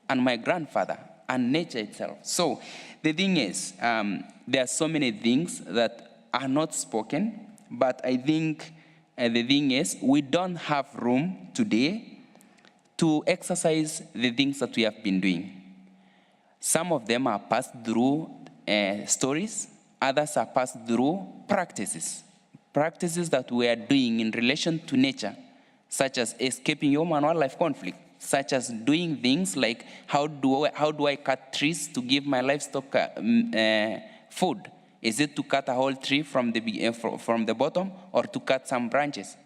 and my grandfather and nature itself. So the thing is, there are so many things that are not spoken, But I think the thing is, we don't have room today to exercise the things that we have been doing. Some of them are passed through stories, others are passed through practices that we are doing in relation to nature, such as escaping human-wildlife conflict, such as doing things like how do I cut trees to give my livestock food? Is it to cut a whole tree from the bottom, or to cut some branches?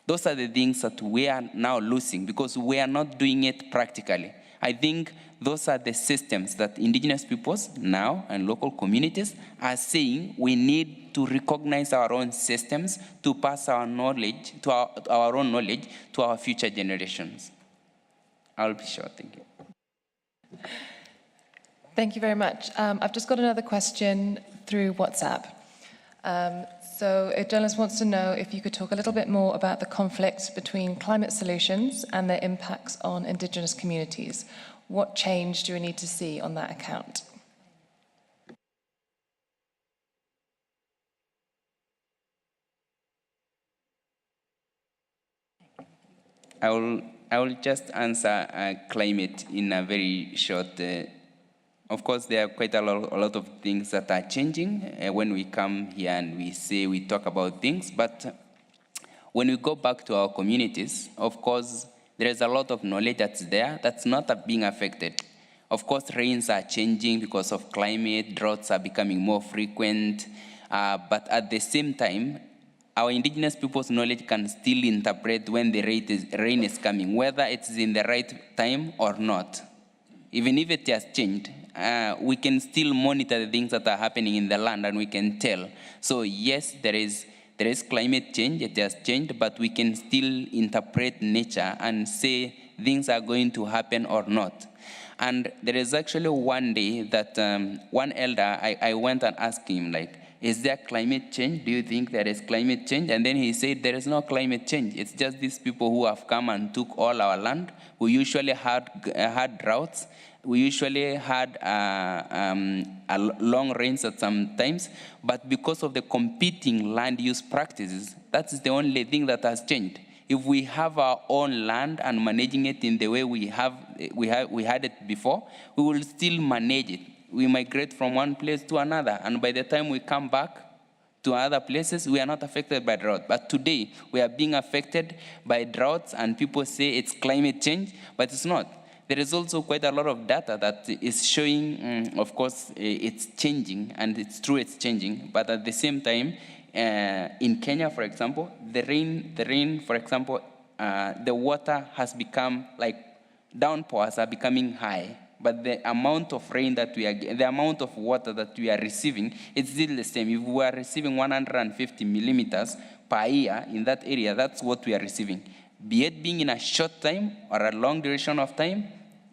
Those are the things that we are now losing because we are not doing it practically. I think those are the systems that indigenous peoples now and local communities are saying we need to recognize our own systems to pass our knowledge, to our own knowledge to our future generations. I'll be short, thank you. Thank you very much. I've just got another question through WhatsApp. So a journalist wants to know if you could talk a little bit more about the conflict between climate solutions and their impacts on indigenous communities. What change do we need to see on that account? I will just answer climate in a very short. Of course, there are quite a lot of things that are changing when we come here and we talk about things. But when we go back to our communities, of course, there is a lot of knowledge that's there that's not being affected. Of course, rains are changing because of climate, droughts are becoming more frequent. But at the same time, our indigenous people's knowledge can still interpret when the rain is coming, whether it's in the right time or not. Even if it has changed, we can still monitor the things that are happening in the land and we can tell. So yes, there is climate change, it has changed, but we can still interpret nature and say things are going to happen or not. And there is actually one day that one elder, I went and asked him, like, is there climate change? Do you think there is climate change? And then he said, there is no climate change. It's just these people who have come and took all our land. We usually had droughts. We usually had long rains at some times. But because of the competing land use practices, that's the only thing that has changed. If we have our own land and managing it in the way we had it before, we will still manage it. We migrate from one place to another, and by the time we come back to other places, we are not affected by drought. But today, we are being affected by droughts, and people say it's climate change, but it's not. There is also quite a lot of data that is showing, of course, it's changing, and it's true it's changing, but at the same time, in Kenya, for example, the rain, for example, the water has become, like, downpours are becoming high. But the amount of rain that the amount of water that we are receiving, it's still the same. If we are receiving 150 millimeters per year in that area, that's what we are receiving. Be it being in a short time or a long duration of time,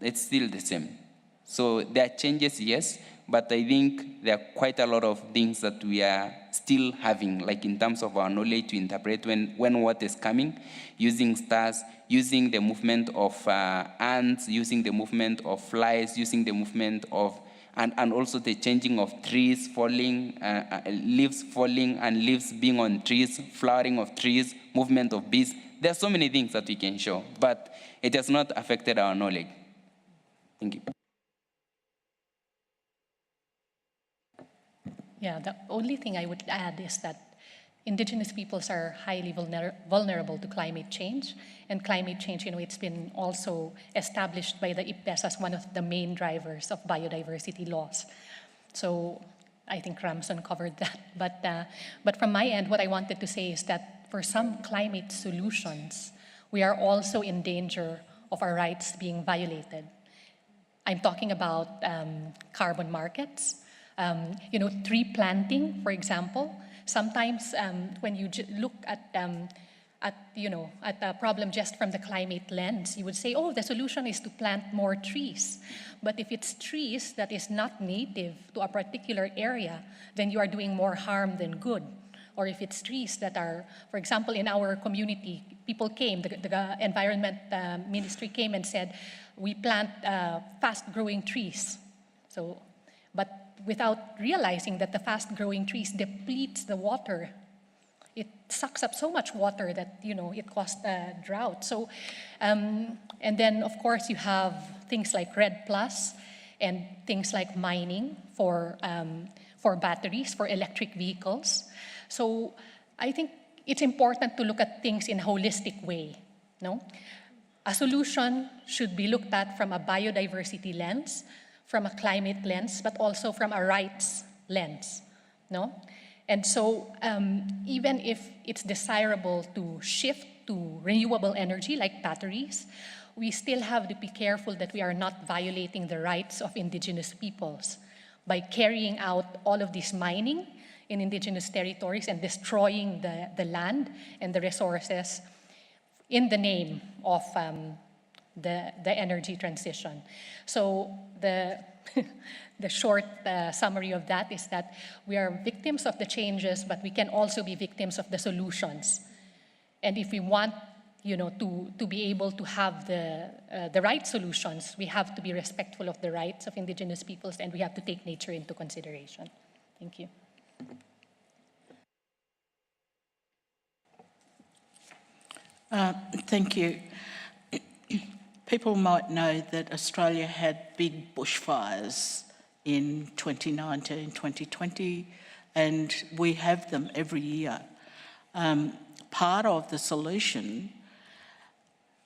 it's still the same. So there are changes, yes, but I think there are quite a lot of things that we are still having, like in terms of our knowledge to interpret when what is coming, using stars, using the movement of ants, using the movement of flies, using the movement of, and also the changing of trees falling, leaves falling and leaves being on trees, flowering of trees, movement of bees. There are so many things that we can show, but it has not affected our knowledge. Thank you. Yeah, the only thing I would add is that indigenous peoples are highly vulnerable to climate change. And climate change, it's been also established by the IIFB as one of the main drivers of biodiversity loss. So I think Ramson covered that. But from my end, what I wanted to say is that for some climate solutions, we are also in danger of our rights being violated. I'm talking about carbon markets. Tree planting, for example. Sometimes when you look at a problem just from the climate lens, you would say, oh, the solution is to plant more trees. But if it's trees that is not native to a particular area, then you are doing more harm than good. Or if it's trees that are, for example, in our community, people came, the Environment Ministry came and said, we plant fast-growing trees. But without realizing that the fast-growing trees depletes the water it sucks up so much water that, it caused a drought. So, and then of course you have things like RED+ and things like mining for batteries, for electric vehicles. So I think it's important to look at things in a holistic way, no? A solution should be looked at from a biodiversity lens, from a climate lens, but also from a rights lens, no? And so even if it's desirable to shift to renewable energy like batteries, we still have to be careful that we are not violating the rights of Indigenous peoples by carrying out all of this mining in Indigenous territories and destroying the land and the resources in the name of the energy transition. So the short summary of that is that we are victims of the changes, but we can also be victims of the solutions. And if we want, to be able to have the right solutions, we have to be respectful of the rights of Indigenous peoples, and we have to take nature into consideration. Thank you. Thank you. People might know that Australia had big bushfires in 2019, 2020, and we have them every year. Part of the solution,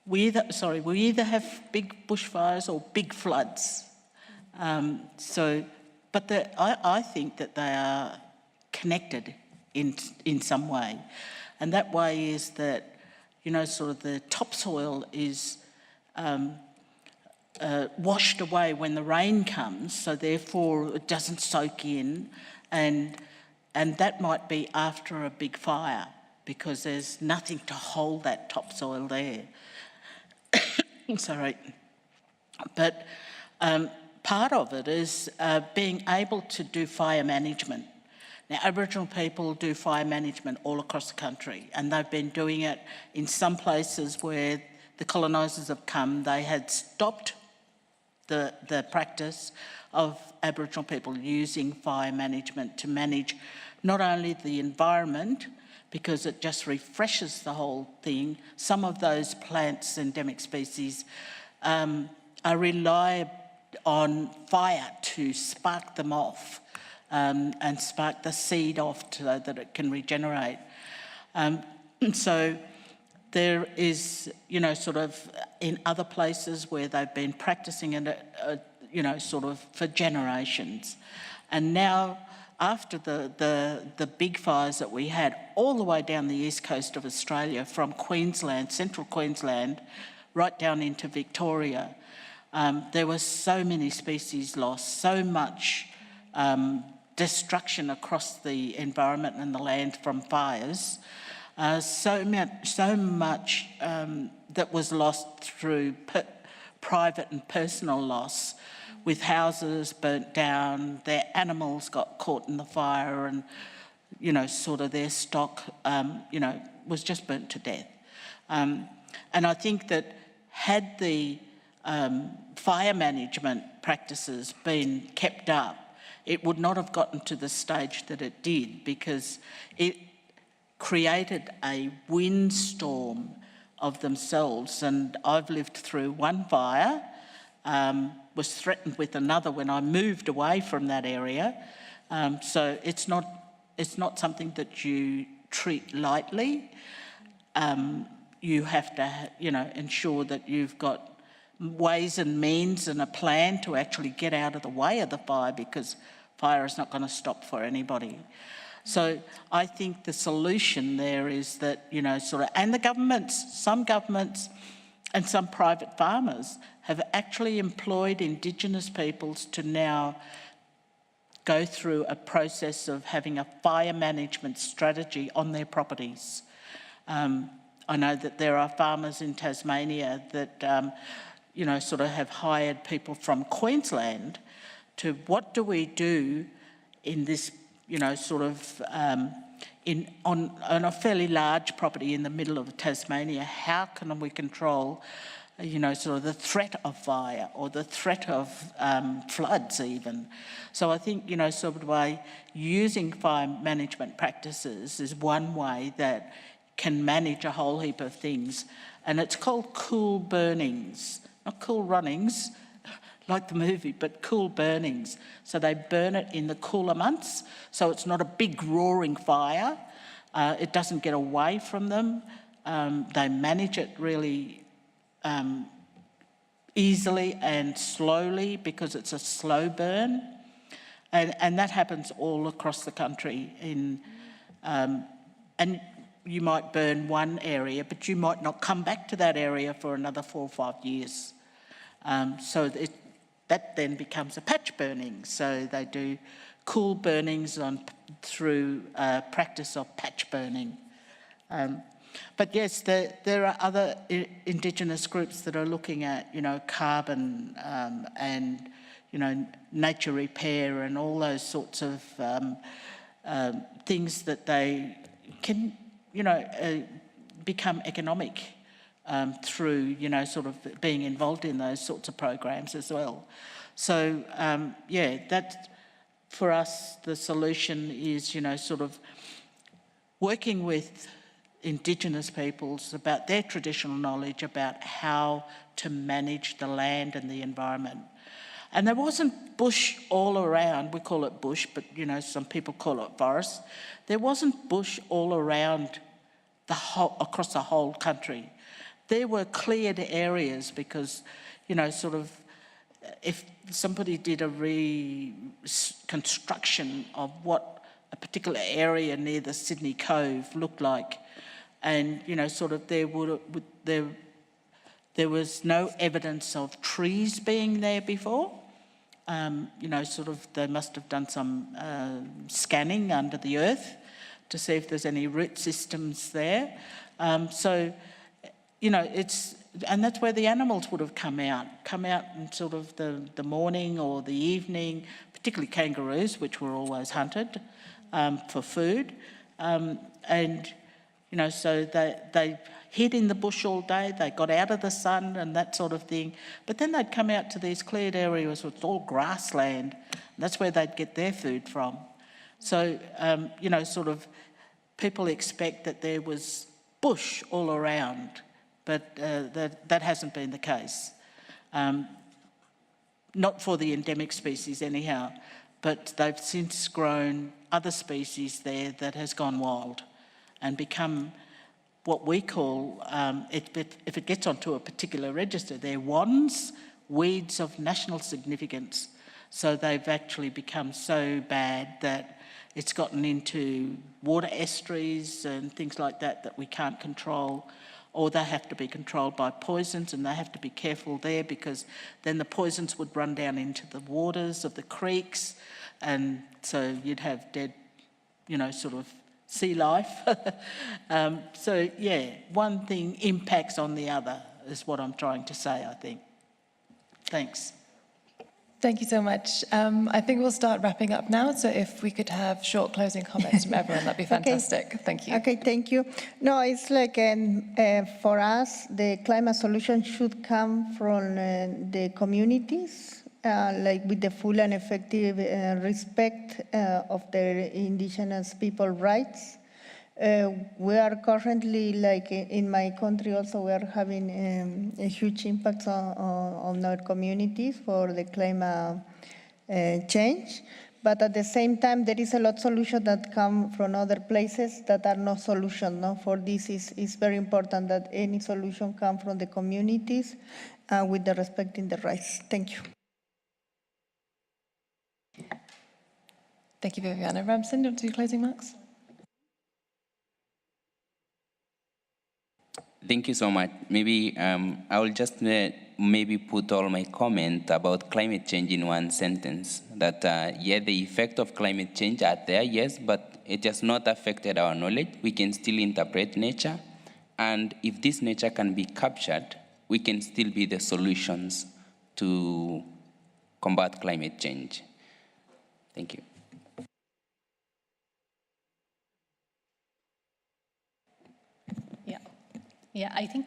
we either have big bushfires or big floods. But I think that they are connected in some way. And that way is that, sort of the topsoil is washed away when the rain comes, so therefore it doesn't soak in, and that might be after a big fire because there's nothing to hold that topsoil there. Sorry. But part of it is being able to do fire management. Now, Aboriginal people do fire management all across the country, and they've been doing it in some places where the colonisers have come. They had stopped the practice of Aboriginal people using fire management to manage not only the environment, because it just refreshes the whole thing. Some of those plants, endemic species, are reliant on fire to spark them off and spark the seed off so that it can regenerate. So there is, sort of in other places where they've been practicing it, sort of for generations. And now, after the big fires that we had all the way down the east coast of Australia, from Queensland, central Queensland, right down into Victoria, there were so many species lost, so much destruction across the environment and the land from fires, so much that was lost through private and personal loss, with houses burnt down, their animals got caught in the fire, and, sort of their stock, was just burnt to death. And I think that had the fire management practices been kept up, it would not have gotten to the stage that it did, because it created a windstorm of themselves. And I've lived through one fire, was threatened with another when I moved away from that area. So it's not something that you treat lightly. You have to, ensure that you've got ways and means and a plan to actually get out of the way of the fire, because fire is not going to stop for anybody. So I think the solution there is that, and the governments, some governments and some private farmers have actually employed Indigenous peoples to now go through a process of having a fire management strategy on their properties. I know that there are farmers in Tasmania that, sort of have hired people from Queensland to what do we do in this, on a fairly large property in the middle of Tasmania, how can we control, sort of the threat of fire or the threat of floods even. So I think, sort of by using fire management practices is one way that can manage a whole heap of things. And it's called cool burnings, not cool runnings, like the movie, but cool burnings. So they burn it in the cooler months, so it's not a big roaring fire. It doesn't get away from them. They manage it really easily and slowly because it's a slow burn. And that happens all across the country. And you might burn one area, but you might not come back to that area for another 4 or 5 years. That then becomes a patch burning. So they do cool burnings through practice of patch burning. But yes, there are other Indigenous groups that are looking at, carbon and, nature repair and all those sorts of things that they can, become economic through, sort of being involved in those sorts of programs as well. So, that for us, the solution is, sort of working with Indigenous peoples about their traditional knowledge about how to manage the land and the environment. And there wasn't bush all around. We call it bush, but, some people call it forest. There wasn't bush all around across the whole country. There were cleared areas because, sort of, if somebody did a reconstruction of what a particular area near the Sydney Cove looked like, and, sort of there was no evidence of trees being there before. Sort of they must have done some scanning under the earth to see if there's any root systems there. And that's where the animals would have come out in sort of the morning or the evening, particularly kangaroos, which were always hunted for food. So they hid in the bush all day, they got out of the sun and that sort of thing. But then they'd come out to these cleared areas with all grassland. And that's where they'd get their food from. So, sort of people expect that there was bush all around, but that hasn't been the case. Not for the endemic species anyhow, but they've since grown other species there that has gone wild and become what we call, if it gets onto a particular register, they're WONs, weeds of national significance. So they've actually become so bad that it's gotten into water estuaries and things like that we can't control, or they have to be controlled by poisons, and they have to be careful there because then the poisons would run down into the waters of the creeks, and so you'd have dead, sort of sea life. One thing impacts on the other is what I'm trying to say, I think. Thanks. Thank you so much. I think we'll start wrapping up now, so if we could have short closing comments from everyone, that'd be fantastic. Okay. Thank you. Okay, thank you. No, it's like for us, the climate solution should come from the communities, like with the full and effective respect of their Indigenous people rights. We are currently, like in my country also, we are having a huge impact on our communities for the climate change. But at the same time, there is a lot of solutions that come from other places that are no solution. No? For this, is very important that any solution come from the communities with the respecting the rights. Thank you. Thank you, Viviana. Ramson, do you want to do closing remarks? Thank you so much. Maybe I will just maybe put all my comment about climate change in one sentence. That, the effect of climate change are there, yes, but it has not affected our knowledge. We can still interpret nature. And if this nature can be captured, we can still be the solutions to combat climate change. Thank you. Yeah, I think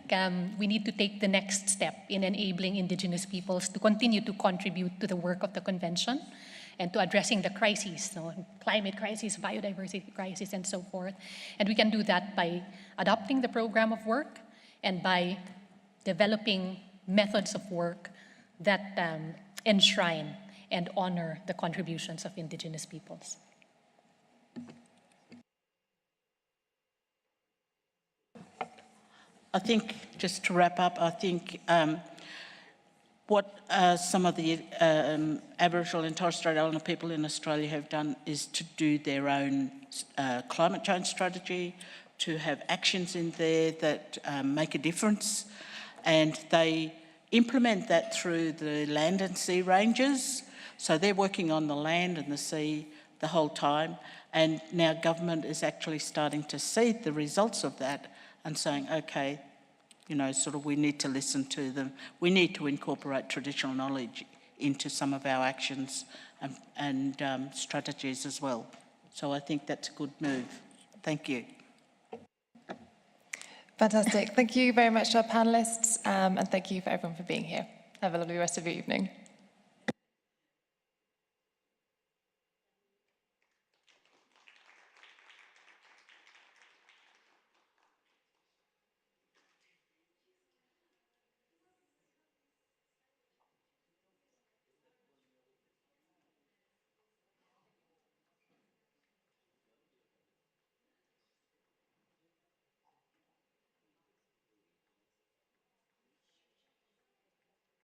we need to take the next step in enabling Indigenous peoples to continue to contribute to the work of the Convention and to addressing the crises, climate crisis, biodiversity crisis, and so forth. And we can do that by adopting the program of work and by developing methods of work that enshrine and honor the contributions of Indigenous peoples. I think, just to wrap up, I think what some of the Aboriginal and Torres Strait Islander people in Australia have done is to do their own climate change strategy, to have actions in there that make a difference, and they implement that through the land and sea ranges. So they're working on the land and the sea the whole time, and now government is actually starting to see the results of that and saying, okay, you know, sort of we need to listen to them. We need to incorporate traditional knowledge into some of our actions and strategies as well. So I think that's a good move. Thank you. Fantastic. Thank you very much to our panellists, and thank you for everyone for being here. Have a lovely rest of your evening.